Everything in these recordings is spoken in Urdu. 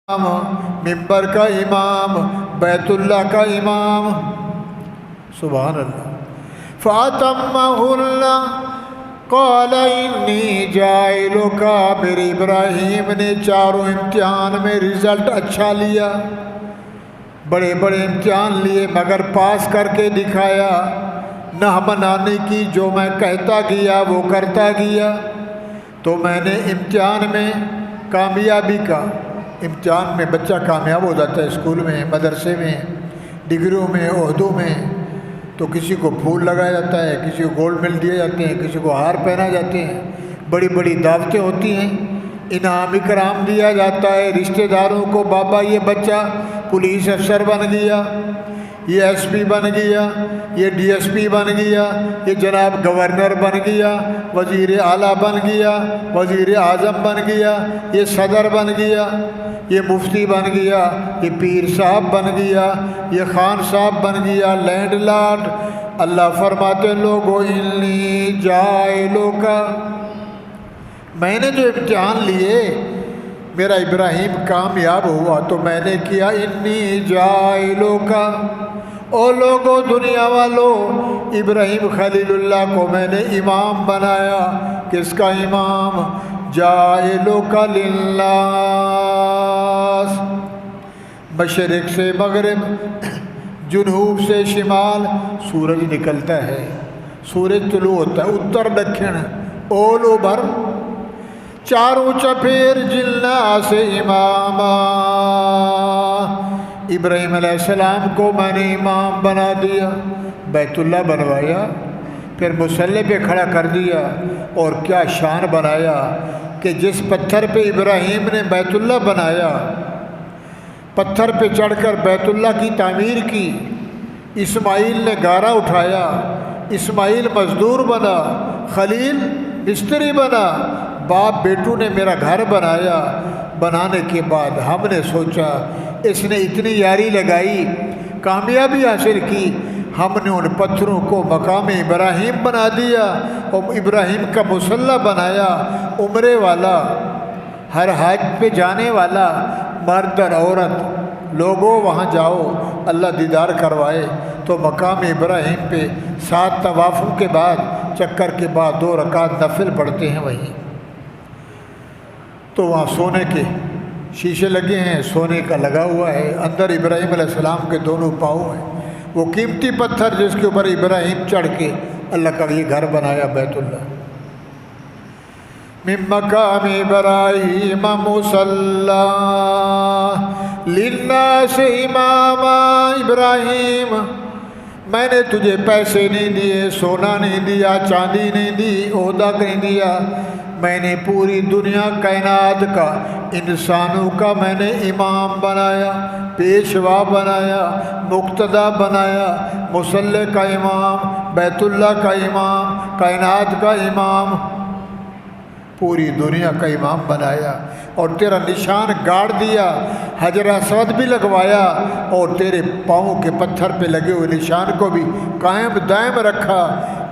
ممبر کا امام، بیت اللہ کا امام، سبحان اللہ۔ فَأَتَمَّهُ اللَّهُ قَالَ إِنِّي جَاعِلُكَ، میرے ابراہیم نے چاروں امتحان میں رزلٹ اچھا لیا، بڑے بڑے امتحان لیے مگر پاس کر کے دکھایا، نہ منانے کی، جو میں کہتا گیا وہ کرتا گیا، تو میں نے امتحان میں کامیابی کا، امتحان میں بچہ کامیاب ہو جاتا ہے، اسکول میں، مدرسے میں، ڈگریوں میں، عہدوں میں، تو کسی کو پھول لگایا جاتا ہے، کسی کو گولڈ میڈل دیے جاتے ہیں، کسی کو ہار پہنا جاتے ہیں، بڑی بڑی دعوتیں ہوتی ہیں، انعام اکرام دیا جاتا ہے، رشتہ داروں کو بابا یہ بچہ پولیس افسر بن گیا، یہ ایس پی بن گیا، یہ ڈی ایس پی بن گیا، یہ جناب گورنر بن گیا، وزیر اعلیٰ بن گیا، وزیر اعظم بن گیا، یہ صدر بن گیا، یہ مفتی بن گیا، یہ پیر صاحب بن گیا، یہ خان صاحب بن گیا، لینڈ لارڈ۔ اللہ فرماتے لوگو انی جاعلوک، میں نے جو امتحان لیے، میرا ابراہیم کامیاب ہوا تو میں نے کیا انی جاعلوک، او لوگو دنیا والوں، ابراہیم خلیل اللہ کو میں نے امام بنایا۔ کس کا امام؟ جاعلوک للناس، مشرق سے مغرب، جنوب سے شمال، سورج نکلتا ہے، سورج طلوع ہوتا ہے، اتر دکھن، اول اوبر، چاروں چپیر جلنا سے اماما۔ ابراہیم علیہ السلام کو میں نے امام بنا دیا، بیت اللہ بنوایا، پھر مصلی پہ کھڑا کر دیا، اور کیا شان بنایا کہ جس پتھر پہ ابراہیم نے بیت اللہ بنایا، پتھر پہ چڑھ کر بیت اللہ کی تعمیر کی، اسماعیل نے گارا اٹھایا، اسماعیل مزدور بنا، خلیل مستری بنا، باپ بیٹو نے میرا گھر بنایا۔ بنانے کے بعد ہم نے سوچا اس نے اتنی یاری لگائی، کامیابی حاصل کی، ہم نے ان پتھروں کو مقام ابراہیم بنا دیا، اور ابراہیم کا مصلی بنایا، عمرے والا، ہر حج پہ جانے والا، مرد اور عورت، لوگوں وہاں جاؤ، اللہ دیدار کروائے۔ تو مقام ابراہیم پہ 7 طوافوں کے بعد، چکر کے بعد 2 رکعت نفل پڑھتے ہیں وہیں، تو وہاں سونے کے شیشے لگے ہیں، سونے کا لگا ہوا ہے، اندر ابراہیم علیہ السلام کے دونوں پاؤں ہیں، وہ قیمتی پتھر جس کے اوپر ابراہیم چڑھ کے اللہ کا یہ گھر بنایا، بیت اللہ۔ من مقام ابراہیم مصلی للناس اماما، ابراہیم میں نے تجھے پیسے نہیں دیے، سونا نہیں دیا، چاندی نہیں دی، عہدہ نہیں دیا، میں نے پوری دنیا کائنات کا، انسانوں کا میں نے امام بنایا، پیشوا بنایا، مقتدا بنایا، مصلی کا امام، بیت اللہ کا امام، کائنات کا امام، پوری دنیا کا امام بنایا، اور تیرا نشان گاڑ دیا، حجر اسود بھی لگوایا، اور تیرے پاؤں کے پتھر پہ لگے ہوئے نشان کو بھی قائم دائم رکھا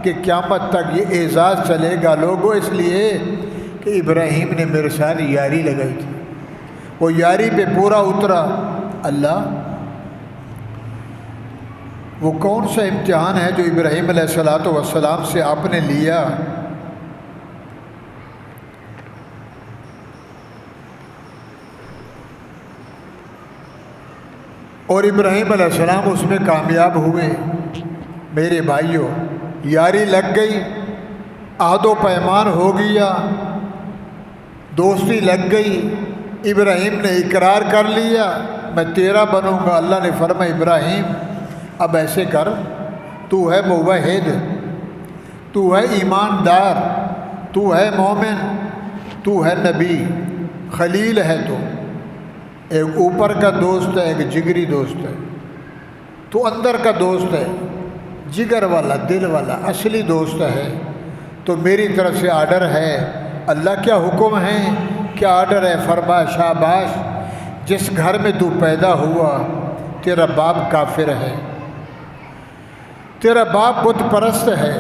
کہ قیامت تک یہ اعزاز چلے گا لوگوں، اس لیے کہ ابراہیم نے میرے ساتھ یاری لگائی تھی، وہ یاری پہ پورا اترا۔ اللہ، وہ کون سا امتحان ہے جو ابراہیم علیہ السلام سے آپ نے لیا؟ اور ابراہیم علیہ السلام اس میں کامیاب ہوئے۔ میرے بھائیوں، یاری لگ گئی، عہد و پیمان ہو گیا، دوستی لگ گئی، ابراہیم نے اقرار کر لیا میں تیرا بنوں گا۔ اللہ نے فرمایا ابراہیم اب ایسے کر، تو ہے موحد، تو ہے ایماندار، تو ہے مومن، تو ہے نبی، خلیل ہے، تو ایک اوپر کا دوست ہے، ایک جگری دوست ہے، تو اندر کا دوست ہے، جگر والا، دل والا، اصلی دوست ہے۔ تو میری طرف سے آرڈر ہے، اللہ کیا حکم ہے، کیا آرڈر ہے؟ فرمایا شاباش، جس گھر میں تو پیدا ہوا تیرا باپ کافر ہے، تیرا باپ بت پرست ہے،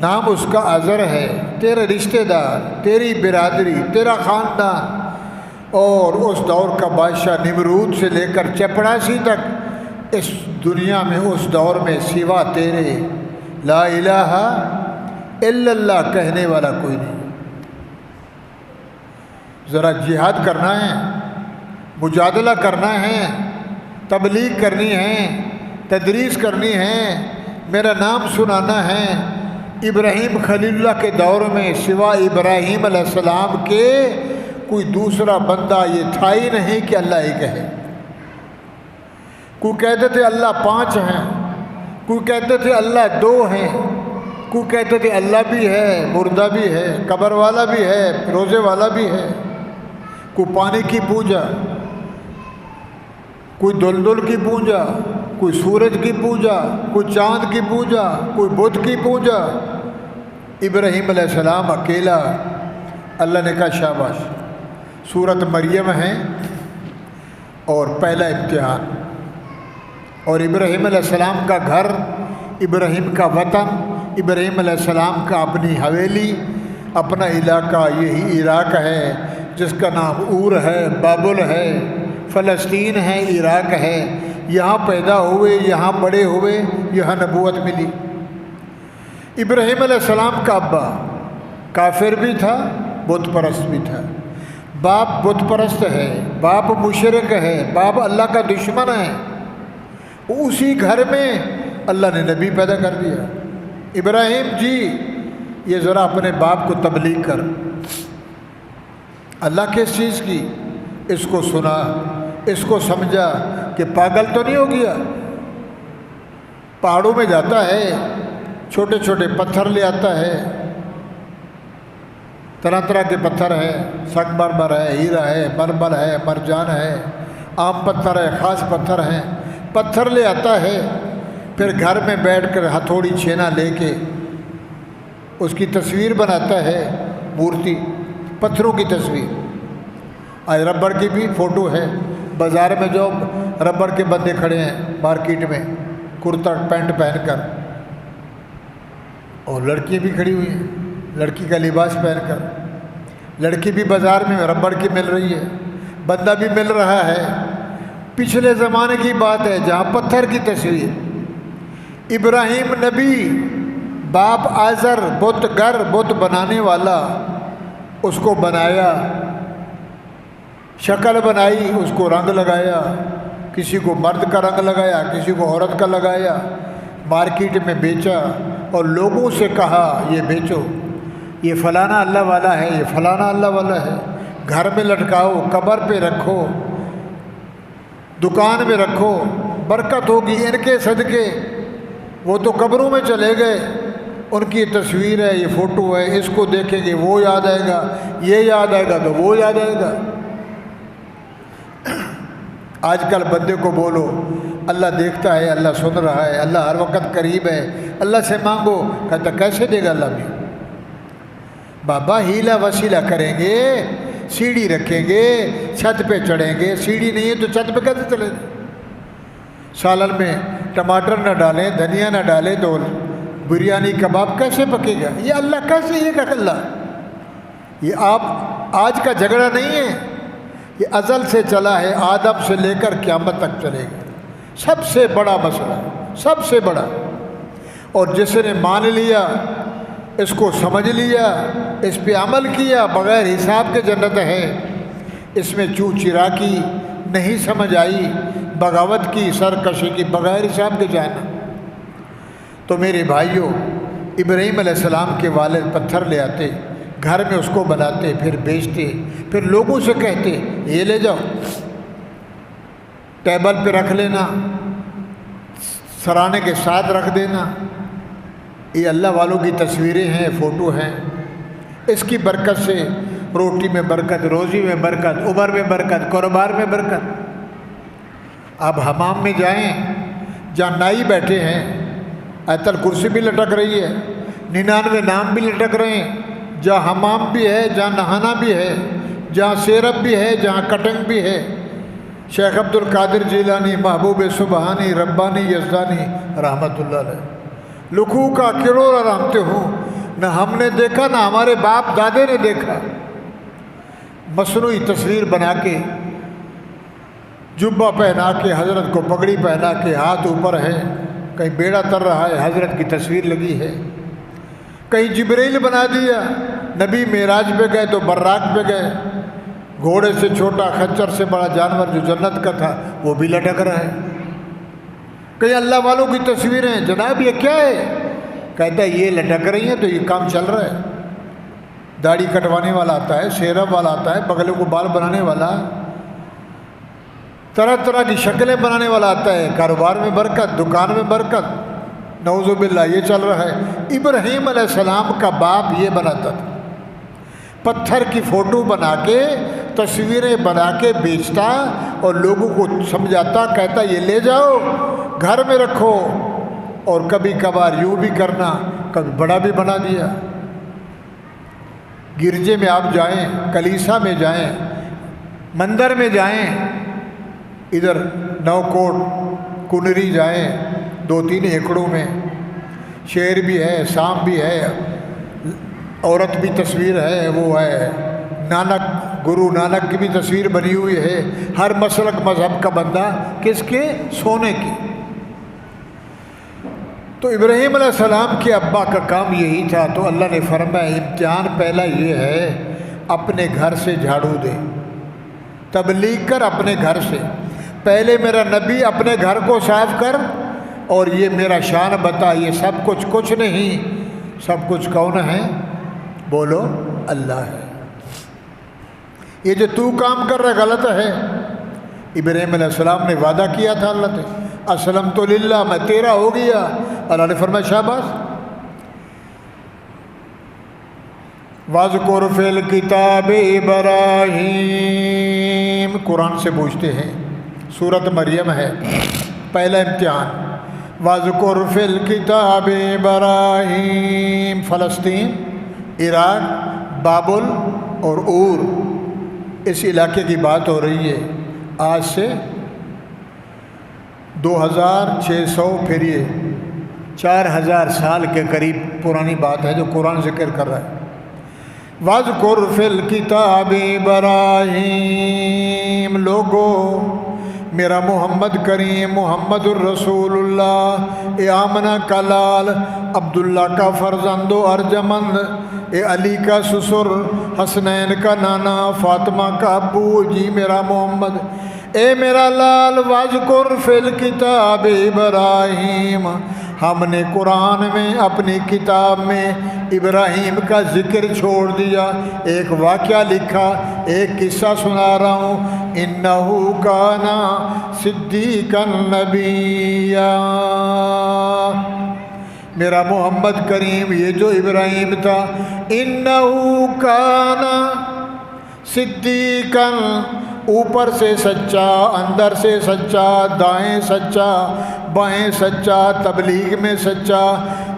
نام اس کا ازر ہے، تیرے رشتہ دار، تیری برادری، تیرا خاندان، اور اس دور کا بادشاہ نمرود سے لے کر چپڑاسی تک اس دنیا میں اس دور میں سوا تیرے لا الہ الا اللہ کہنے والا کوئی نہیں۔ ذرا جہاد کرنا ہے، مجادلہ کرنا ہے، تبلیغ کرنی ہے، تدریس کرنی ہے، میرا نام سنانا ہے۔ ابراہیم خلیل اللہ کے دور میں سوا ابراہیم علیہ السلام کے کوئی دوسرا بندہ یہ تھا ہی نہیں کہ اللہ ایک ہے۔ کوئی کہتے تھے اللہ 5 ہیں، کوئی کہتے تھے اللہ 2 ہیں، کوئی کہتے تھے اللہ بھی ہے، مردہ بھی ہے، قبر والا بھی ہے، روزے والا بھی ہے۔ کوئی پانی کی پوجا، کوئی دلدل کی پوجا، کوئی سورج کی پوجا، کوئی چاند کی پوجا، کوئی بت کی پوجا۔ ابراہیم علیہ السلام اکیلا، اللہ نے کہا شاباش۔ سورت مریم ہے اور پہلا امتحان، اور ابراہیم علیہ السلام کا گھر، ابراہیم کا وطن، ابراہیم علیہ السلام کا اپنی حویلی، اپنا علاقہ یہی عراق ہے جس کا نام اور ہے، بابل ہے، فلسطین ہے، عراق ہے۔ یہاں پیدا ہوئے، یہاں بڑے ہوئے، یہاں نبوت ملی۔ ابراہیم علیہ السلام کا ابا کافر بھی تھا، بت پرست بھی تھا۔ باپ بت پرست ہے، باپ مشرک ہے، باپ اللہ کا دشمن ہے۔ اسی گھر میں اللہ نے نبی پیدا کر دیا۔ ابراہیم جی یہ ذرا اپنے باپ کو تبلیغ کر۔ اللہ کس چیز کی؟ اس کو سنا، اس کو سمجھا کہ پاگل تو نہیں ہو گیا۔ پہاڑوں میں جاتا ہے، چھوٹے چھوٹے پتھر لے آتا ہے، طرح طرح کے پتھر ہے، سنگمرمر ہے، ہیرا ہے، مرمر ہے، مرجان ہے، عام پتھر ہے، خاص پتھر ہیں، پتھر لے آتا ہے۔ پھر گھر میں بیٹھ کر ہتھوڑی چھینا لے کے اس کی تصویر بناتا ہے، مورتی، پتھروں کی تصویر۔ آج ربڑ کی بھی فوٹو ہے، بازار میں جو ربڑ کے بندے کھڑے ہیں مارکیٹ میں، کرتا پینٹ پہن کر، اور لڑکی بھی کھڑی ہوئی ہیں لڑکی کا لباس پہن کر۔ لڑکی بھی بازار میں ربڑ کی مل رہی ہے، بندہ بھی مل رہا ہے۔ پچھلے زمانے کی بات ہے جہاں پتھر کی تصویر۔ ابراہیم نبی، باپ آزر بت گر، بت بنانے والا، اس کو بنایا، شکل بنائی، اس کو رنگ لگایا، کسی کو مرد کا رنگ لگایا، کسی کو عورت کا لگایا، مارکیٹ میں بیچا، اور لوگوں سے کہا یہ بیچو، یہ فلانا اللہ والا ہے، یہ فلانا اللہ والا ہے، گھر میں لٹکاؤ، قبر پہ رکھو، دکان میں رکھو، برکت ہوگی ان کے صدقے۔ وہ تو قبروں میں چلے گئے، ان کی تصویر ہے، یہ فوٹو ہے، اس کو دیکھیں گے وہ یاد آئے گا، یہ یاد آئے گا تو وہ یاد آئے گا۔ آج کل بندے کو بولو اللہ دیکھتا ہے، اللہ سن رہا ہے، اللہ ہر وقت قریب ہے، اللہ سے مانگو، کہتا کیسے دے گا اللہ بھی؟ بابا ہیلا وسیلہ کریں گے، سیڑھی رکھیں گے، چھت پہ چڑھیں گے، سیڑھی نہیں ہے تو چھت پہ کیسے چلیں گے؟ سالن میں ٹماٹر نہ ڈالیں، دھنیا نہ ڈالیں تو بریانی کباب کیسے پکے گا؟ یہ اللہ کیسے، یہ اللہ؟ یہ آپ آج کا جھگڑا نہیں ہے، یہ ازل سے چلا ہے، آدم سے لے کر قیامت تک چلے گا۔ سب سے بڑا مسئلہ، سب سے بڑا۔ اور جس نے مان لیا، اس کو سمجھ لیا، اس پہ عمل کیا، بغیر حساب کے جنت ہے۔ اس میں چو چراکی نہیں سمجھ آئی، بغاوت کی، سرکشی کی، بغیر حساب کے جانا۔ تو میرے بھائیوں، ابراہیم علیہ السلام کے والد پتھر لے آتے، گھر میں اس کو بناتے، پھر بیچتے، پھر لوگوں سے کہتے یہ لے جاؤ، ٹیبل پہ رکھ لینا، سرانے کے ساتھ رکھ دینا۔ یہ اللہ والوں کی تصویریں ہیں، فوٹو ہیں۔ اس کی برکت سے روٹی میں برکت، روزی میں برکت، عمر میں برکت، کاروبار میں برکت۔ آپ حمام میں جائیں، جہاں نائی بیٹھے ہیں، آیت الکرسی بھی لٹک رہی ہے، 99 نام بھی لٹک رہے ہیں، جہاں حمام بھی ہے، جہاں نہانا بھی ہے، جہاں سیرب بھی ہے، جہاں کٹنگ بھی ہے۔ شیخ عبد القادر جیلانی، محبوب سبحانی، ربانی یزدانی رحمۃ اللہ علیہ، لکھو کا کروڑ آرامتے ہوں، نہ ہم نے دیکھا، نہ ہمارے باپ دادے نے دیکھا۔ مصنوعی تصویر بنا کے، جبہ پہنا کے، حضرت کو پگڑی پہنا کے، ہاتھ اوپر ہے، کہیں بیڑا تر رہا ہے، حضرت کی تصویر لگی ہے، کہیں جبریل بنا دیا، نبی معراج پہ گئے تو براق پہ گئے، گھوڑے سے چھوٹا، خچر سے بڑا جانور جو جنت کا تھا وہ بھی لٹک رہا ہے، کہیں اللہ والوں کی تصویریں، جناب یہ کیا ہے؟ کہتا ہے یہ لٹک رہی ہیں تو یہ کام چل رہا ہے، داڑھی کٹوانے والا آتا ہے، سیرم والا آتا ہے، بغلوں کو بال بنانے والا، طرح طرح کی شکلیں بنانے والا آتا ہے، کاروبار میں برکت، دکان میں برکت، نعوذ باللہ یہ چل رہا ہے۔ ابراہیم علیہ السلام کا باپ یہ بناتا تھا، پتھر کی فوٹو بنا کے، تصویریں بنا کے بیچتا اور لوگوں کو سمجھاتا، کہتا یہ لے جاؤ گھر میں رکھو، اور کبھی کبھار یوں بھی کرنا، کبھی بڑا بھی بنا دیا۔ گرجے میں آپ جائیں، کلیسا میں جائیں، مندر میں جائیں، ادھر نو کوٹ کنری جائیں، 2-3 ایکڑوں میں شیر بھی ہے، سام بھی ہے، عورت بھی تصویر ہے، وہ ہے نانک، گرو نانک کی بھی تصویر بنی ہوئی ہے، ہر مسلک مذہب کا بندہ، کس کے؟ سونے کی۔ تو ابراہیم علیہ السلام کے ابا کا کام یہی تھا، تو اللہ نے فرمایا امتحان پہلا یہ ہے، اپنے گھر سے جھاڑو دے، تبلیغ کر اپنے گھر سے، پہلے میرا نبی اپنے گھر کو صاف کر، اور یہ میرا شان بتا، یہ سب کچھ کچھ نہیں، سب کچھ کون ہے؟ بولو اللہ ہے۔ یہ جو تو کام کر رہا غلط ہے۔ ابراہیم علیہ السلام نے وعدہ کیا تھا اللہ سے، اسلمت للہ، میں تیرا ہو گیا، اللہ نے فرمایا شاباش۔ وَاذْكُرْ فِي الْكِتَابِ ابراہیم، قرآن سے پوچھتے ہیں، سورۃ مریم ہے، پہلا امتحان۔ وَاذْكُرْ فِي الْكِتَابِ ابراہیم، فلسطین، عراق، بابل اور اور، اس علاقے کی بات ہو رہی ہے، آج سے 2600 پھر یہ 4000 سال کے قریب پرانی بات ہے جو قرآن ذکر کر رہا ہے۔ وَاذْكُرْ فِي الْكِتَابِ ابراہیم، لوگو میرا محمد کریم، محمد الرسول اللہ، اے آمنہ کا لال، عبداللہ کا فرزند و ارجمند، اے علی کا سسر، حسنین کا نانا، فاطمہ کا ابو، جی میرا محمد، اے میرا لال۔ وَاذْكُرْ فِي الْكِتَابِ ابراہیم، ہم نے قرآن میں اپنی کتاب میں ابراہیم کا ذکر چھوڑ دیا، ایک واقعہ لکھا، ایک قصہ سنا رہا ہوں۔ اِنَّهُ كَانَ صِدِّيقًا نَبِيًّا، میرا محمد کریم یہ جو ابراہیم تھا، اِنَّهُ كَانَ صِدِّيقًا، اوپر سے سچا، اندر سے سچا، دائیں سچا، بائیں سچا، تبلیغ میں سچا،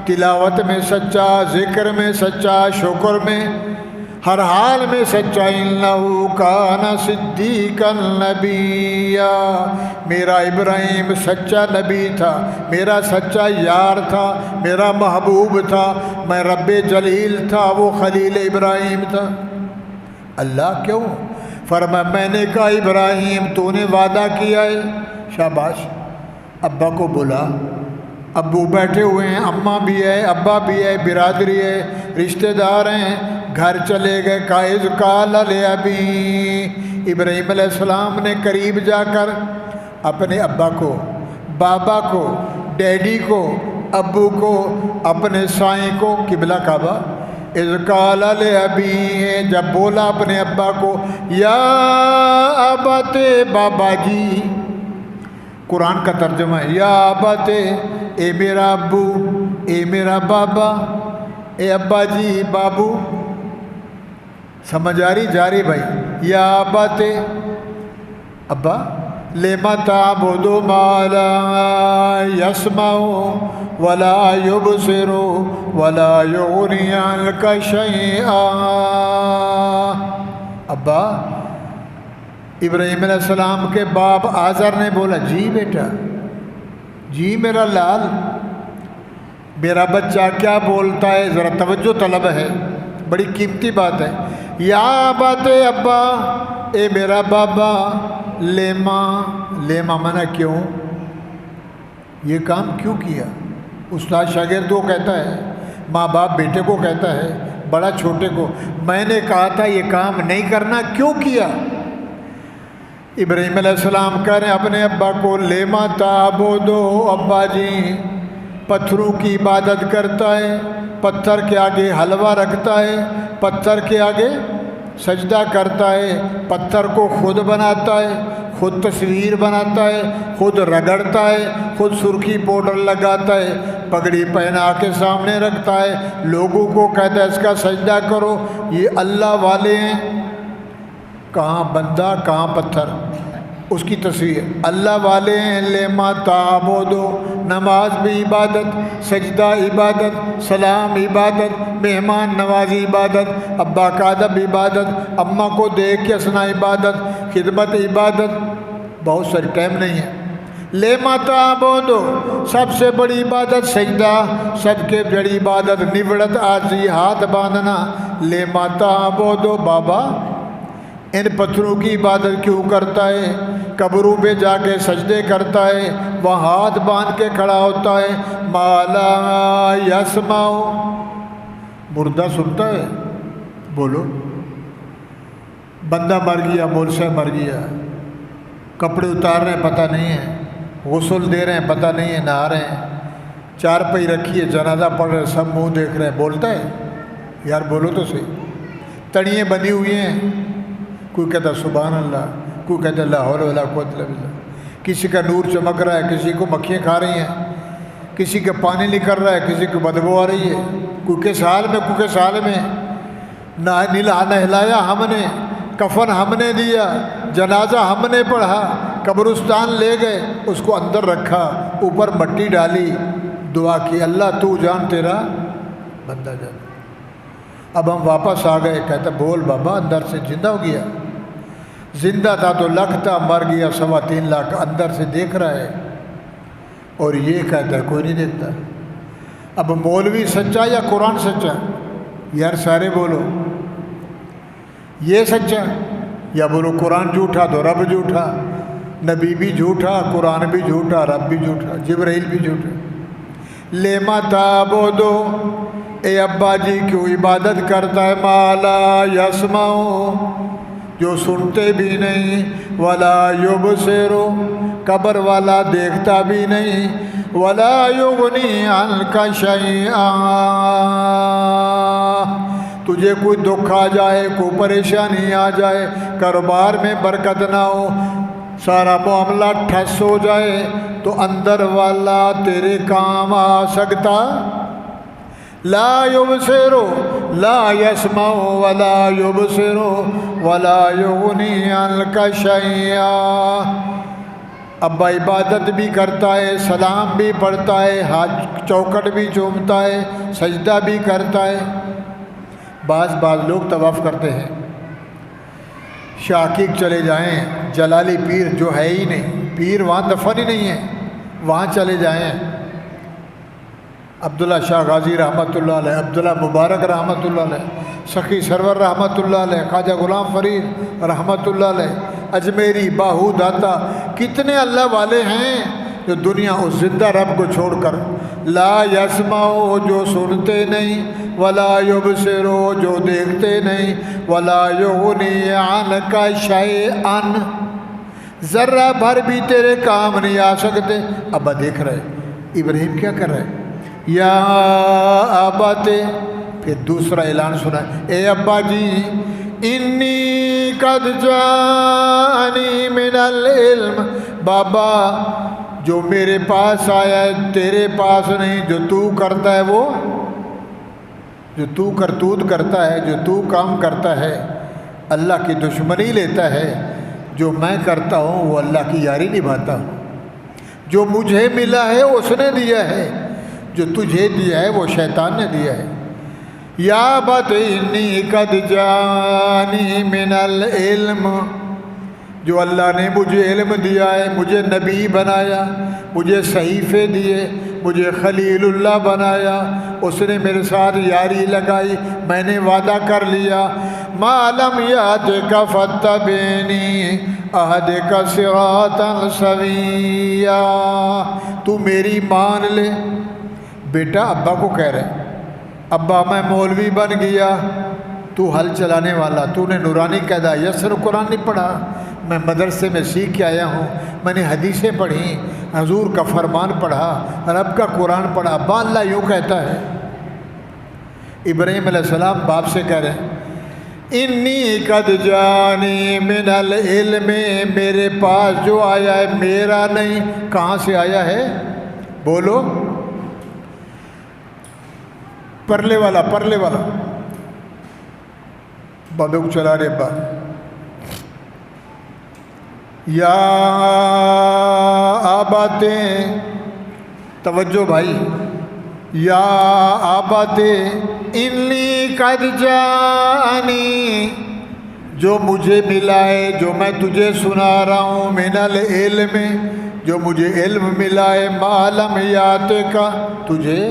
تلاوت میں سچا، ذکر میں سچا، شکر میں، ہر حال میں سچا۔ اِنَّهُ كَانَ صِدِّيقًا نَبِيًّا، میرا ابراہیم سچا نبی تھا، میرا سچا یار تھا، میرا محبوب تھا، میں رب جلیل تھا، وہ خلیل ابراہیم تھا۔ اللہ کیوں؟ فرمایا میں نے کہا ابراہیم تو نے وعدہ کیا ہے، شاباش، ابا کو بلا، ابو بیٹھے ہوئے ہیں، اماں بھی ہے، ابا بھی ہے، برادری ہے، رشتہ دار ہیں، گھر چلے گئے۔ قائز قال لابی، ابراہیم علیہ السلام نے قریب جا کر اپنے ابا کو، بابا کو، ڈیڈی کو، ابو کو، اپنے سائیں کو، قبلہ کعبہ، اذ قال لابی، جب بولا اپنے ابا کو، یا ابت، بابا جی، قرآن کا ترجمہ ہے، یا ابت، اے میرا ابو، اے میرا بابا، اے ابا جی، بابو، سمجھ آ رہی جاری بھائی؟ یا ابت، ابا، لما تعبد ما لا يسمع ولا يبصر ولا يغني عنك شيئا، ابا، ابراہیم علیہ السلام کے باپ آزر نے بولا جی بیٹا، جی میرا لال، میرا بچہ کیا بولتا ہے، ذرا توجہ طلب ہے، بڑی قیمتی بات ہے۔ یا ابت ابا، اے میرا بابا، لیما، لیما منع کیوں، یہ کام کیوں کیا؟ استاد شاگرد کو کہتا ہے، ماں باپ بیٹے کو کہتا ہے، بڑا چھوٹے کو، میں نے کہا تھا یہ کام نہیں کرنا، کیوں کیا؟ ابراہیم علیہ السلام کہہ رہے ہیں اپنے ابا کو، لیما تعبدو، ابا جی پتھروں کی عبادت کرتا ہے، پتھر کے آگے حلوہ رکھتا ہے، پتھر کے آگے سجدہ کرتا ہے، پتھر کو خود بناتا ہے، خود تصویر بناتا ہے، خود رگڑتا ہے، خود سرخی پاؤڈر لگاتا ہے، پگڑی پہنا کے سامنے رکھتا ہے، لوگوں کو کہتا ہے اس کا سجدہ کرو۔ یہ اللہ والے ہیں، کہاں بندہ کہاں پتھر، اس کی تصویر۔ اللہ والے ہیں، لیما تعبدو، نماز بھی عبادت، سجدہ عبادت، سلام عبادت، مہمان نوازی عبادت، ابا کا ادب عبادت، اماں کو دیکھ کے ہنسنا عبادت، خدمت عبادت، بہت ساری ٹائم نہیں ہے۔ لیما تعبدو، سب سے بڑی عبادت سجدہ، سب کے بڑی عبادت نبڑت عاجزی، ہاتھ باندھنا۔ لیما تعبدو، بابا ان پتھروں کی عبادت کیوں کرتا ہے؟ قبروں پہ جا کے سجدے کرتا ہے، وہاں ہاتھ باندھ کے کھڑا ہوتا ہے۔ مالا یسمع، مردہ سنتا ہے؟ بولو، بندہ مر گیا، مولسہ مر گیا، کپڑے اتار رہے ہیں پتہ نہیں ہے، غسل دے رہے ہیں پتہ نہیں ہے، نہا رہے ہیں، چارپائی رکھی ہے، جنازہ پڑھ رہے ہیں، سب منہ دیکھ رہے ہیں، بولتا ہے؟ یار بولو تو صحیح۔ تڑیاں بندھی ہوئی ہیں، کوئی کہتا سبحان اللہ، کوئی کہتا لا حول ولا قوت الا باللہ، کسی کا نور چمک رہا ہے، کسی کو مکھیاں کھا رہی ہیں، کسی کا پانی نکل رہا ہے، کسی کو بدبو آ رہی ہے، کوئی کس حال میں، کوئی کس حال میں۔ نہلایا ہم نے، کفن ہم نے دیا، جنازہ ہم نے پڑھا، قبرستان لے گئے، اس کو اندر رکھا، اوپر مٹی ڈالی، دعا کی، اللہ تو جان تیرا بندہ جان۔ اب ہم واپس آ گئے، کہتا بول بابا، اندر سے زندہ ہو گیا؟ زندہ تھا تو لاکھ تھا، مر گیا 3.25 لاکھ، اندر سے دیکھ رہا ہے، اور یہ کہتا ہے کوئی نہیں دیکھتا۔ اب مولوی سچا یا قرآن سچا؟ یار سارے بولو، یہ سچا یا بولو قرآن جھوٹا تو رب جھوٹا، نبی بھی جھوٹا، قرآن بھی جھوٹا، رب بھی جھوٹا، جبرائیل بھی جھوٹا۔ لیما تعبدو، اے ابا جی کیوں عبادت کرتا ہے؟ مالا یسمع، جو سنتے بھی نہیں، ولا یبصر، قبر والا دیکھتا بھی نہیں، ولا یغنی عنک شیئا، تجھے کوئی دکھ آ جائے، کوئی پریشانی آ جائے، کاروبار میں برکت نہ ہو، سارا معاملہ ٹھس ہو جائے، تو اندر والا تیرے کام آ سکتا؟ لا یبصر، لا یسمع، ولا یبصر، ولا یغنی عنک شیئا۔ ابا عبادت بھی کرتا ہے، سلام بھی پڑھتا ہے، ہاتھ چوکٹ بھی چومتا ہے، سجدہ بھی کرتا ہے۔ بعض لوگ طواف کرتے ہیں، شاکیق چلے جائیں، جلالی پیر جو ہے ہی نہیں، پیر وہاں دفن ہی نہیں ہے، وہاں چلے جائیں، عبداللہ شاہ غازی رحمۃ اللہ علیہ، عبداللہ مبارک رحمۃ اللہ علیہ، سخی سرور رحمۃ اللہ علیہ، خواجہ غلام فرید رحمۃ اللہ علیہ، اجمیری، باہو داتا، کتنے اللہ والے ہیں جو دنیا اس زندہ رب کو چھوڑ کر، لا یسمع، جو سنتے نہیں، ولا یبصر، جو دیکھتے نہیں، ولا یغنی عنک شیئا، ذرہ بھر بھی تیرے کام نہیں آ سکتے۔ ابا دیکھ رہے ابراہیم کیا کر رہے، یا ابت، پھر دوسرا اعلان سنا، اے ابا جی، انی قد جانی من العلم، بابا جو میرے پاس آیا ہے تیرے پاس نہیں، جو تو کرتا ہے، وہ جو تو کرتوت کرتا ہے، جو تو کام کرتا ہے، اللہ کی دشمنی لیتا ہے، جو میں کرتا ہوں وہ اللہ کی یاری نبھاتا ہوں، جو مجھے ملا ہے اس نے دیا ہے، جو تجھے دیا ہے وہ شیطان نے دیا ہے۔ یا بت انی قد جانی من العلم، جو اللہ نے مجھے علم دیا ہے، مجھے نبی بنایا، مجھے صحیفے دیے، مجھے خلیل اللہ بنایا، اس نے میرے ساتھ یاری لگائی، میں نے وعدہ کر لیا، ما لم یاتک فاتبعنی اہدک صراطا سویا، تو میری مان لے۔ بیٹا ابا کو کہہ رہے، ابا میں مولوی بن گیا، تو ہل چلانے والا، تو نے نورانی قاعدہ یسر قرآن نہیں پڑھا، میں مدرسے میں سیکھ کے آیا ہوں، میں نے حدیثیں پڑھی، حضور کا فرمان پڑھا، رب کا قرآن پڑھا، ابا اللہ یوں کہتا ہے۔ ابراہیم علیہ السلام باپ سے کہہ رہے ہیں انی قد جانی من العلم، میرے پاس جو آیا ہے میرا نہیں، کہاں سے آیا ہے؟ بولو، پرلے والا بابے کو چلا رہے با، یا آباتے، توجہ بھائی، یا آباتے انی قد جانی، جو مجھے ملا ہے، جو میں تجھے سنا رہا ہوں، من العلم، جو مجھے علم ملا ہے، ما لم یاتک، تجھے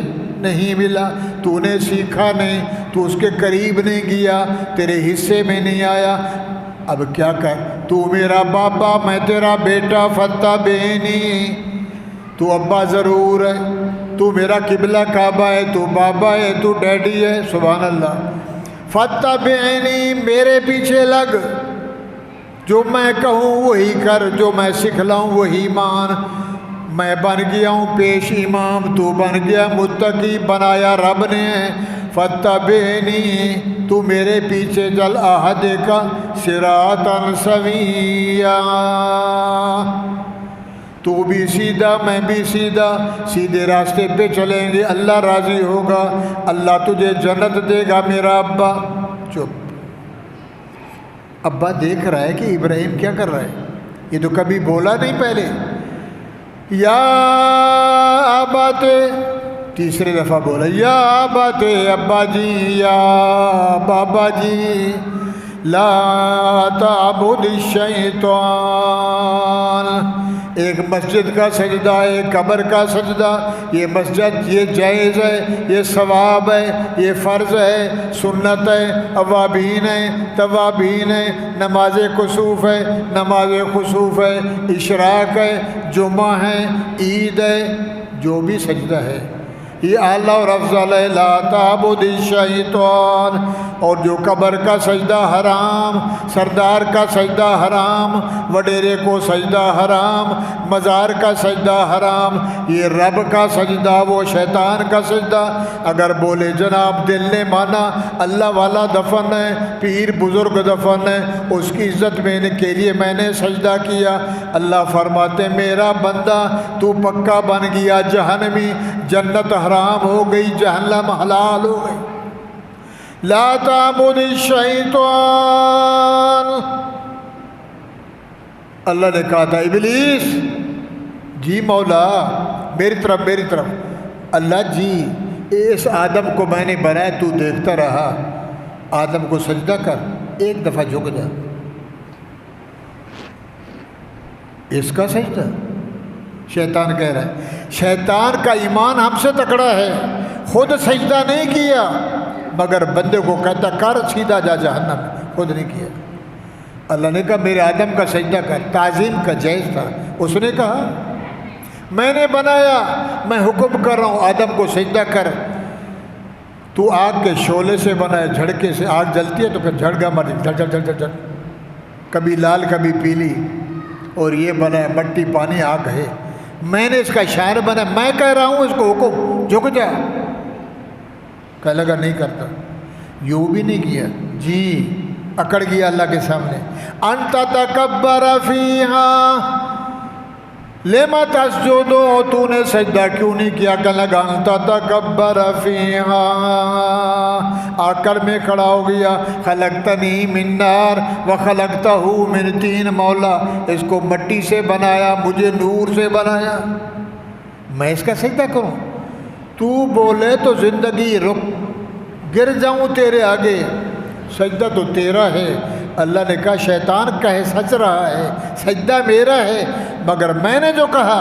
نہیں ملا، تو نے سیکھا نہیں، تو اس کے قریب نہیں گیا، تیرے حصے میں نہیں آیا۔ اب کیا کر، تو میرا بابا میں تیرا بیٹا، فاتبعنی، تو ابا ضرور ہے، تو میرا قبلہ کعبہ ہے، تو بابا ہے، تو ڈیڈی ہے، سبحان اللہ۔ فاتبعنی، میرے پیچھے لگ، جو میں کہوں وہی کر، جو میں سکھلاؤں وہی مان۔ میں بن گیا ہوں پیش امام، تو بن گیا متقی، بنایا رب نے۔ فاتبعنی، تو میرے پیچھے چل، اہدک صراطا سویا، تو بھی سیدھا میں بھی سیدھا، سیدھے راستے پہ چلیں گے، اللہ راضی ہوگا، اللہ تجھے جنت دے گا میرا ابا۔ چپ، ابا دیکھ رہا ہے کہ ابراہیم کیا کر رہا ہے، یہ تو کبھی بولا نہیں پہلے۔ یا آباتے، تیسری دفعہ بولا، یا آباتے، ابا جی، یا بابا جی، لا تعبد الشیطان، ایک مسجد کا سجدہ، ایک قبر کا سجدہ، یہ مسجد یہ جائز ہے، یہ ثواب ہے، یہ فرض ہے، سنت ہے، اوابین ہے، توابین ہے، نماز کسوف ہے، نماز خسوف ہے، اشراق ہے، جمعہ ہے، عید ہے، جو بھی سجدہ ہے یہ اعلیٰ اور افضل ہے۔ لا تعبد الشیطان، اور جو قبر کا سجدہ حرام، سردار کا سجدہ حرام، وڈیرے کو سجدہ حرام، مزار کا سجدہ حرام، یہ رب کا سجدہ، وہ شیطان کا سجدہ۔ اگر بولے جناب دل نے مانا اللہ والا دفن ہے، پیر بزرگ دفن ہے، اس کی عزت میں کے لیے میں نے سجدہ کیا، اللہ فرماتے میرا بندہ تو پکا بن گیا جہنمی، جنت حرام ہو گئی، جہنم حلال ہو گئی۔ لا تعبد الشیطان، اللہ نے کہا تھا ابلیس، جی مولا میری طرف، اللہ جی اس آدم کو میں نے بنایا، تو دیکھتا رہا، آدم کو سجدہ کر، ایک دفعہ جھک جا، اس کا سجدہ۔ شیطان کہہ رہا ہے، شیطان کا ایمان ہم سے تکڑا ہے، خود سجدہ نہیں کیا، مگر بندے کو کہتا کر سیدھا جا جہنم، خود نہیں کیا۔ اللہ نے کہا میرے آدم کا سجدہ کر، تعظیم کا جائز تھا، اس نے کہا میں نے بنایا، میں حکم کر رہا ہوں آدم کو سجدہ کر، تو آگ کے شعلے سے بنا ہے، جھڑکے سے آگ جلتی ہے تو پھر جھڑکا مار، جھڑ، کبھی لال کبھی پیلی، اور یہ بنا ہے مٹی پانی آگ ہے، میں نے اس کا شاعر بنا، میں کہہ رہا ہوں اس کو حکم، جھک جا، کہنے لگا نہیں کرتا، یوں بھی نہیں کیا، جی اکڑ گیا اللہ کے سامنے۔ انت تکبر فیہا لما تسجد، تو نے سجدہ کیوں نہیں کیا، کہنے لگا انت تکبر فیہا، آ کر میں کھڑا ہو گیا، خلقتنی من نار وخلقتہ من طین، مولا اس کو مٹی سے بنایا، مجھے نور سے بنایا، میں اس کا سجدہ کروں، تو بولے تو زندگی رک، گر جاؤں تیرے آگے، سجدہ تو تیرا ہے۔ اللہ نے کہا شیطان کہے سچ رہا ہے، سجدہ میرا ہے، مگر میں نے جو کہا،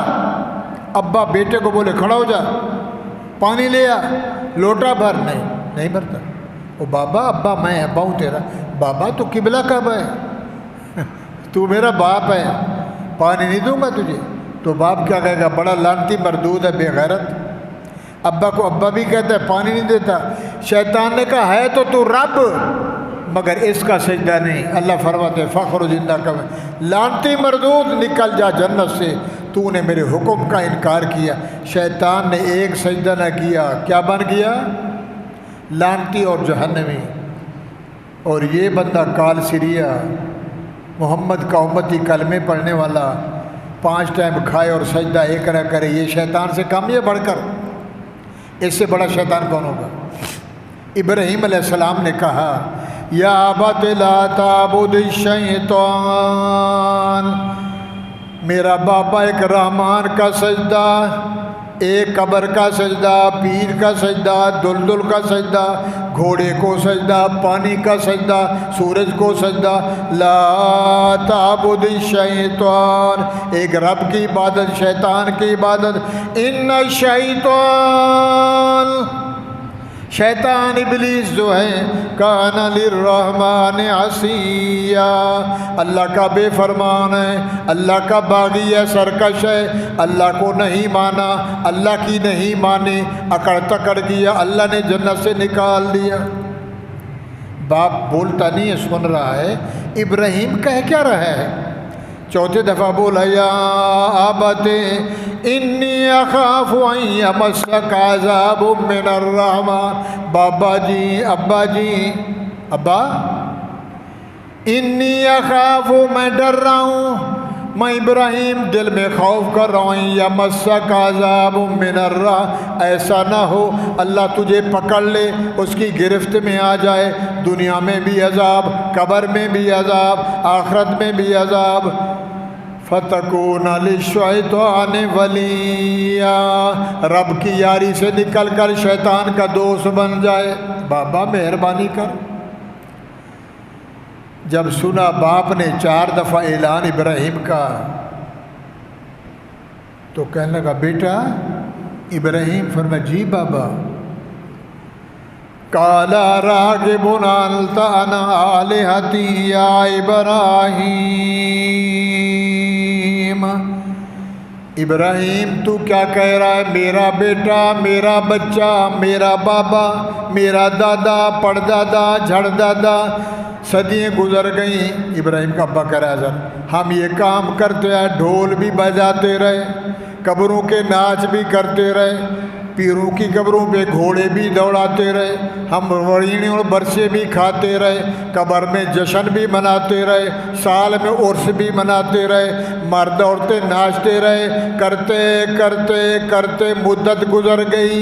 ابا بیٹے کو بولے کھڑا ہو جا، پانی لے آ، لوٹا بھر، نہیں بھرتا، او بابا ابا میں ابا ہوں تیرا. بابا تو قبلہ کعبہ ہے، تو میرا باپ ہے، پانی نہیں دوں گا تجھے. تو باپ کیا کہے گا؟ بڑا لعنتی مردود ہے، بے غیرت. ابا کو ابا بھی کہتا ہے، پانی نہیں دیتا. شیطان نے کہا ہے تو رب، مگر اس کا سجدہ نہیں. اللہ فرماتے فخر زندہ کا لعنتی مردود، نکل جا جنت سے، تو نے میرے حکم کا انکار کیا. شیطان نے ایک سجدہ نہ کیا، کیا بن گیا؟ لعنتی اور جہنمی. اور یہ بندہ کال سریا، محمد کا امتی، کلمے پڑھنے والا، 5 ٹائم کھائے اور سجدہ ایک نہ کرے، یہ شیطان سے کم یا بڑھ کر؟ اس سے بڑا شیطان کون ہوگا؟ ابراہیم علیہ السلام نے کہا یا ابت لا تعبد الشیطان، میرا باپا ایک رحمان کا سجدہ، ایک قبر کا سجدہ، پیر کا سجدہ، دلدل کا سجدہ، گھوڑے کو سجدہ، پانی کا سجدہ، سورج کو سجدہ. لا تعبد الشیطان، ایک رب کی عبادت، شیطان کی عبادت. ان الشیطان، شیطان ابلیس جو ہے، کان للرحمن عصیا، اللہ کا بے فرمان ہے، اللہ کا باغی ہے، سرکش ہے، اللہ کو نہیں مانا، اللہ کی نہیں مانی، اکڑ تکڑ کیا، اللہ نے جنت سے نکال دیا. باپ بولتا نہیں ہے، سن رہا ہے. ابراہیم کہہ کیا رہا ہے؟ چوتھے دفعہ بولا یا ابت انی اخاف ان یمسک عذاب من الرحمن. بابا جی، ابا جی، ابا، انی اخاف، میں ڈر رہا ہوں، میں ابراہیم دل میں خوف کر رہا ہوں، یمسک عذاب من الرحمن، ایسا نہ ہو اللہ تجھے پکڑ لے، اس کی گرفت میں آ جائے، دنیا میں بھی عذاب، قبر میں بھی عذاب، آخرت میں بھی عذاب. فتکون للشیطان ولیا، رب کی یاری سے نکل کر شیطان کا دوست بن جائے. بابا مہربانی کر. جب سنا باپ نے 4 دفعہ اعلان ابراہیم کا، تو کہنے لگا بیٹا ابراہیم. فرمایا جی بابا. قال راغب انت عن آلہتی یا ابراہیم. ابراہیم تو کیا کہہ رہا ہے؟ میرا بیٹا، میرا بچہ، میرا بابا، میرا دادا، پڑدادا، جھڑ دادا، صدیاں گزر گئیں. ابراہیم کا ابا کہہ رہا ہے حضرت ہم یہ کام کرتے ہیں، ڈھول بھی بجاتے رہے، قبروں کے ناچ بھی کرتے رہے، پیروں کی قبروں پہ گھوڑے بھی دوڑاتے رہے، ہم وڑینے اور برسے بھی کھاتے رہے، قبر میں جشن بھی مناتے رہے، سال میں عرس بھی مناتے رہے، مرد عورتیں ناچتے رہے، کرتے کرتے کرتے مدت گزر گئی.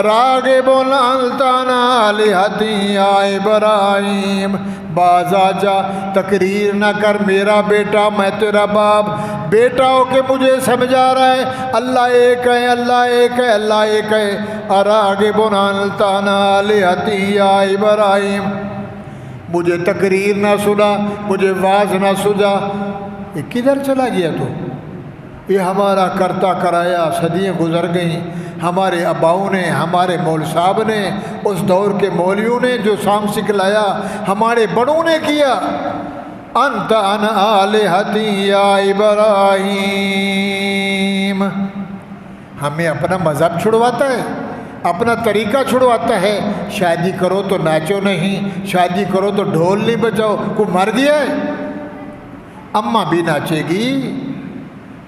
راغب انت عن آلہتی یا ابراہیم، باز آ جا، تقریر نہ کر میرا بیٹا، میں تیرا باپ. بیٹا ہو کے مجھے سمجھا رہا ہے اللہ ایک ہے، اللہ ایک ہے، اللہ ایک ہے. راغب انت عن آلہتی یا ابراہیم، مجھے تقریر نہ سنا، مجھے واعظ نہ سنا. یہ کدھر چلا گیا تو؟ یہ ہمارا کرتا کرایا، صدیاں گزر گئیں. ہمارے اباؤں نے، ہمارے مول صاحب نے، اس دور کے مولویوں نے جو سام سکھلایا، ہمارے بڑوں نے کیا. انت عن آلہتی یا ابراہیم. ہمیں اپنا مذہب چھڑواتا ہے، اپنا طریقہ چھڑواتا ہے. شادی کرو تو ناچو نہیں، شادی کرو تو ڈھول نہیں بجاؤ. کوئی مر گیا ہے؟ اماں بھی ناچے گی،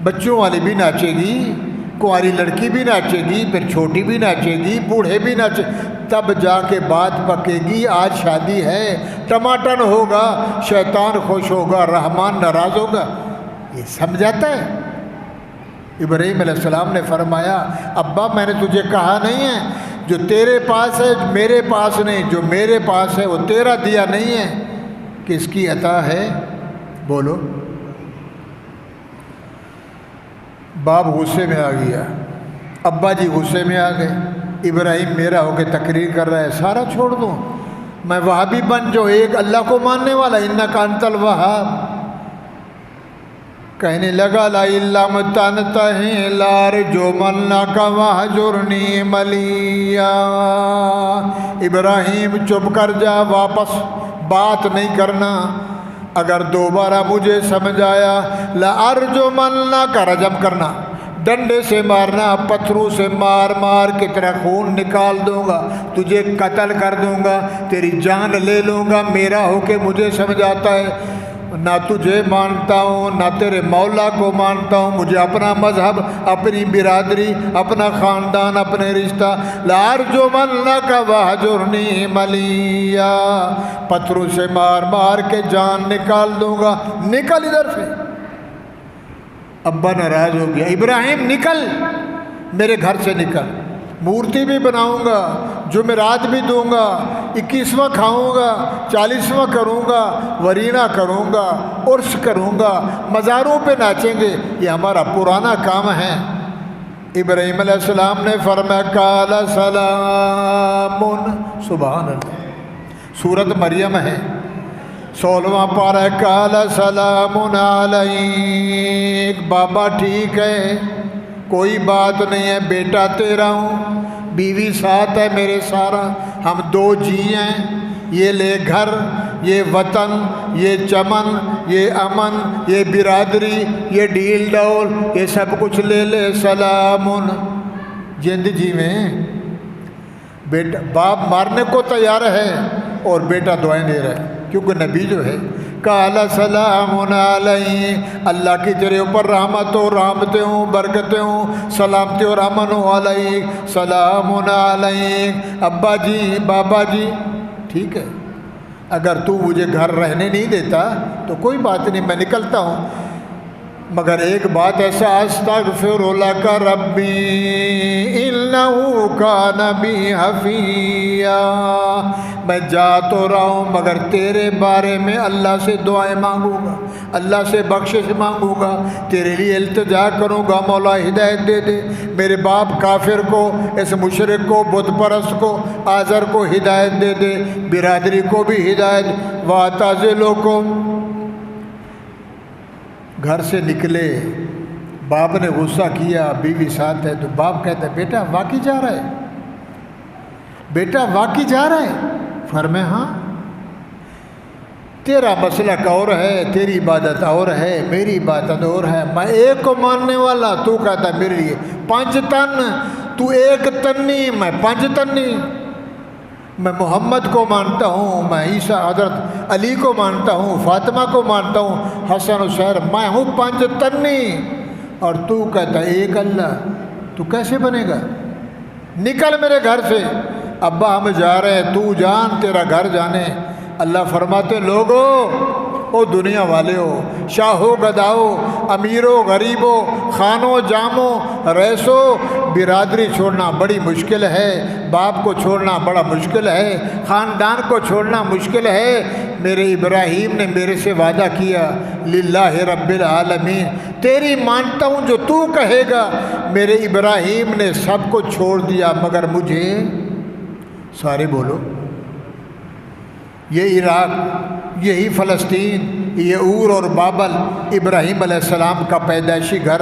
بچوں والی بھی ناچے گی، کنواری لڑکی بھی ناچے گی، پھر چھوٹی بھی ناچے گی، بوڑھے بھی ناچے، تب جا کے بات پکے گی. آج شادی ہے، ٹماٹر ہوگا، شیطان خوش ہوگا، رحمان ناراض ہوگا. یہ سمجھاتا ہے. ابراہیم علیہ السلام نے فرمایا ابا میں نے تجھے کہا نہیں ہے جو تیرے پاس ہے میرے پاس نہیں، جو میرے پاس ہے وہ تیرا دیا نہیں ہے. کس کی عطا ہے؟ بولو. باپ غصے میں آ گیا، ابا جی غصے میں آ گئے. ابراہیم میرا ہو کے تقریر کر رہا ہے، سارا چھوڑ دوں، میں وہابی بن جو ایک اللہ کو ماننے والا. انک انت الوہاب. کہنے لگا لئن لم تنتہ لارجمنک واہجرنی ملیا، ابراہیم چپ کر جا، واپس بات نہیں کرنا، اگر دوبارہ مجھے سمجھ آیا لارجمنک، رجم کرنا، ڈنڈے سے مارنا، پتھروں سے مار مار کے تیرا خون نکال دوں گا، تجھے قتل کر دوں گا، تیری جان لے لوں گا، میرا ہو کے مجھے سمجھ آتا ہے، نہ تجھے مانتا ہوں نہ تیرے مولا کو مانتا ہوں، مجھے اپنا مذہب، اپنی برادری، اپنا خاندان، اپنے رشتہ، لارجمنک واہجرنی ملیا، پتھروں سے مار مار کے جان نکال دوں گا، نکل ادھر سے۔ ابا ناراض ہو گیا، ابراہیم نکل، میرے گھر سے نکل، مورتی بھی بناؤں گا، جمعرات بھی دوں گا، 21واں کھاؤں گا، 40واں کروں گا، ورینا کروں گا، عرس کروں گا، مزاروں پہ ناچیں گے، یہ ہمارا پرانا کام ہے۔ ابراہیم علیہ السلام نے فرمایا قال سلام، سبحان اللہ، سورۃ مریم ہے، 16واں پارہ، قال سلام علیک، بابا ٹھیک ہے، کوئی بات نہیں ہے، بیٹا تیرا ہوں، بیوی ساتھ ہے میرے، سارا ہم دو جی ہیں، یہ لے گھر، یہ وطن، یہ چمن، یہ امن، یہ برادری، یہ ڈیل ڈول، یہ سب کچھ لے لے، سلام، جند جی میں بیٹا، باپ مارنے کو تیار ہے اور بیٹا دعائیں دے رہا ہے، کیونکہ نبی جو ہے، قال سلام علیہ، اللہ کی تیرے اوپر رحمت ہو، رحمتیں ہوں، برکتیں ہوں، سلامتی اور امن ہو، علیہ سلام علیہ، ابا جی، بابا جی، ٹھیک ہے، اگر تو مجھے گھر رہنے نہیں دیتا تو کوئی بات نہیں، میں نکلتا ہوں، مگر ایک بات ایسا، استغفر لک ربی انہ کان بی حفیا، میں جا تو رہا ہوں مگر تیرے بارے میں اللہ سے دعائیں مانگوں گا، اللہ سے بخشش مانگوں گا، تیرے لیے التجا کروں گا، مولا ہدایت دے دے، میرے باپ کافر کو، اس مشرک کو، بت پرست کو، آزر کو ہدایت دے دے، برادری کو بھی ہدایت، وَاعْتَزِلُكُمْ، گھر سے نکلے، باپ نے غصہ کیا، بیوی ساتھ ہے، تو باپ کہتا ہے بیٹا واقعی جا رہا ہے، بیٹا واقعی جا رہا ہے، فرمایا ہاں، تیرا مسلک اور ہے، تیری عبادت اور ہے، میری عبادت اور ہے، میں ایک کو ماننے والا، تو کہتا ہے میرے لیے 5 تن، تو 1 تنی، میں 5 تنی، میں محمد کو مانتا ہوں، میں عیسیٰ حضرت علی کو مانتا ہوں، فاطمہ کو مانتا ہوں، حسن حسین، میں ہوں 5 تنی، اور تو کہتا ہے 1 اللہ، تو کیسے بنے گا؟ نکل میرے گھر سے، ابا ہم جا رہے ہیں، تو جان، تیرا گھر جانے۔ اللہ فرماتے لوگو، او دنیا والے ہو، شاہو گداؤ، امیرو غریبو، خانو جامو، ریسو، برادری چھوڑنا بڑی مشکل ہے، باپ کو چھوڑنا بڑا مشکل ہے، خاندان کو چھوڑنا مشکل ہے، میرے ابراہیم نے میرے سے وعدہ کیا، للہ رب العالمین، تیری مانتا ہوں جو تو کہے گا، میرے ابراہیم نے سب کو چھوڑ دیا مگر مجھے، سارے بولو، یہ عراق، یہی فلسطین، یہ اور بابل، ابراہیم علیہ السلام کا پیدائشی گھر،